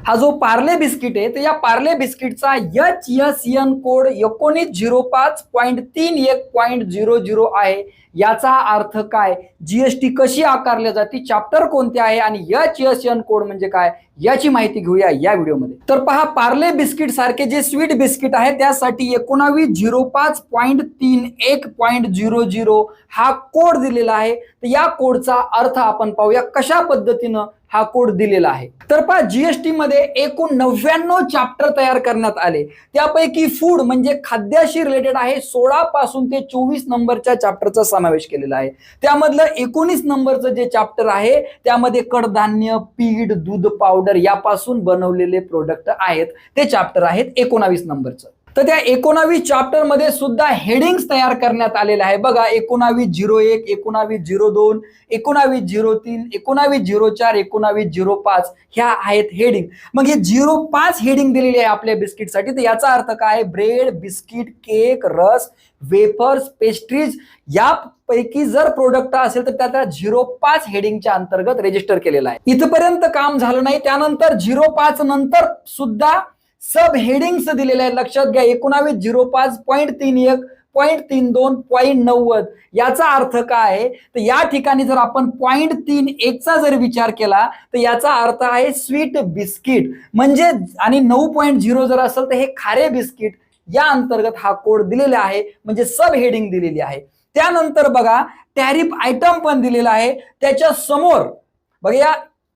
हा जो पार्ले बिस्किट आहे तर या पार्ले बिस्किटचा HSN कोड 1905.31.00 आहे. याचा अर्थ काय, जीएसटी कशी आकारली जाते, चॅप्टर कोणते आहे आणि HSN कोड म्हणजे काय याची माहिती घेऊया या व्हिडिओमध्ये. तर पहा, पार्ले बिस्किट सारखे जे स्वीट बिस्किट आहे त्यासाठी 1905.31.00 हा कोड दिलेला आहे. तर या कोडचा अर्थ आपण पाहूया कशा पद्धतीनं हा कोड दिलेला आहे. तर पहा, जीएसटी मध्ये एकूण 99 चॅप्टर तयार करण्यात आले. त्यापैकी फूड म्हणजे खाद्याशी रिलेटेड आहे 16 पासून ते 24 नंबरच्या चॅप्टरचा समावेश केलेला आहे. त्यामधलं 19 नंबरचं जे चॅप्टर आहे त्यामध्ये कडधान्य, पीठ, दूध पावडर यापासून बनवलेले प्रोडक्ट आहेत. ते चॅप्टर आहेत 19 नंबरचं. तर त्या 19 चॅप्टर मध्ये सुद्धा हेडिंग्स तयार करण्यात आलेले आहे. बघा, 1901, 1902, 1903, 1904, 1905 ह्या आहेत हेडिंग. मग हे 05 हेडिंग दिलेली आहे आपल्या बिस्किटसाठी. तर याचा अर्थ काय, ब्रेड, बिस्किट, केक, रस, वेफर्स, पेस्ट्रीज यापैकी जर प्रोडक्ट असेल तर त्याला 05 हेडिंगच्या अंतर्गत रजिस्टर केलेला आहे. इथपर्यंत काम झालं नाही. त्यानंतर 05 नंतर सुद्धा सब हेडिंग्स दिलेले आहेत. लक्षात घ्या, 1905.31.32.90 याचा अर्थ काय आहे, तर या ठिकाणी जर आपण 0.31 चा जर विचार केला तर याचा अर्थ आहे स्वीट बिस्किट म्हणजे, आणि 9.0 जर असेल तर हे खारे बिस्किट. या अंतर्गत हा कोड दिलेला आहे म्हणजे सब हेडिंग दिलेली आहे. त्यानंतर बघा, टॅरिफ आयटम पण दिलेला आहे. त्याच्या समोर बघा, या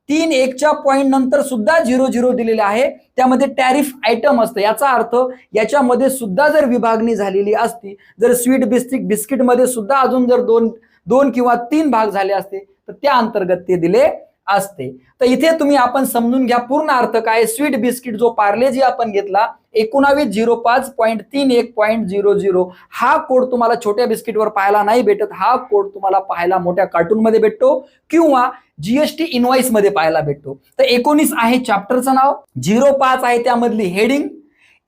3.1च्या पॉइंट नंतर सुद्धा 00 दिलेले आहे. त्यामध्ये टॅरिफ आयटम असतं. याचा अर्थ याच्यामध्ये सुद्धा जर विभागणी झालेली असती, जर स्वीट बिस्किट मध्ये सुद्धा अजून जर दोन किंवा 3 भाग झाले असते तर त्या अंतर्गत ते दिले असते. तर इथे तुम्ही आपण समजून घ्या पूर्ण अर्थ काय. स्वीट बिस्किट जो पार्लेजी आपण घेतला 1905.31.00 हा कोड तुम्हाला छोट्या बिस्किटवर पाहायला नाही भेटत. हा कोड तुम्हाला पाहायला मोठ्या कार्टून मध्ये भेटतो किंवा जीएसटी इनवॉइस मध्ये पाहायला भेटतो. तर 19 आहे चॅप्टरचं नाव, 05 आहे त्यामधली हेडिंग,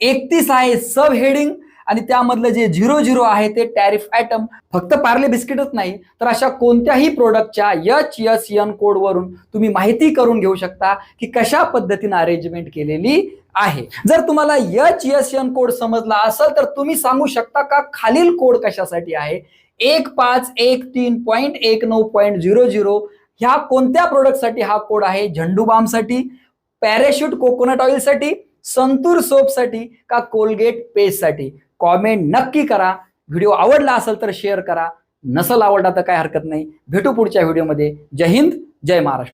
31 आहे सब हेडिंग आणि त्यामधलं जे 00 आहे ते टॅरिफ आयटम. फक्त पार्ले बिस्किटच नाही तर अशा कोणत्याही प्रोडक्टच्या HSN कोड वरून तुम्ही माहिती करून घेऊ शकता की कशा पद्धतीने अरेंजमेंट केलेली आहे. जर तुम्हाला HSN कोड समजला असेल तर तुम्ही सांगू शकता का खालील कोड कशासाठी आहे. 1513.19.00 ह्या कोणत्या प्रोडक्टसाठी हा कोड आहे. झंडू बाम साठी, पॅराशूट कोकोनट ऑइल साठी, संतूर सोप साठी का कोलगेट पेस्ट साठी. कॉमेंट नक्की करा. व्हिडिओ आवडला असेल तर शेअर करा, नसेल आवडला तर काय हरकत नाही. भेटू पुढच्या व्हिडिओमध्ये. जय हिंद, जय महाराष्ट्र.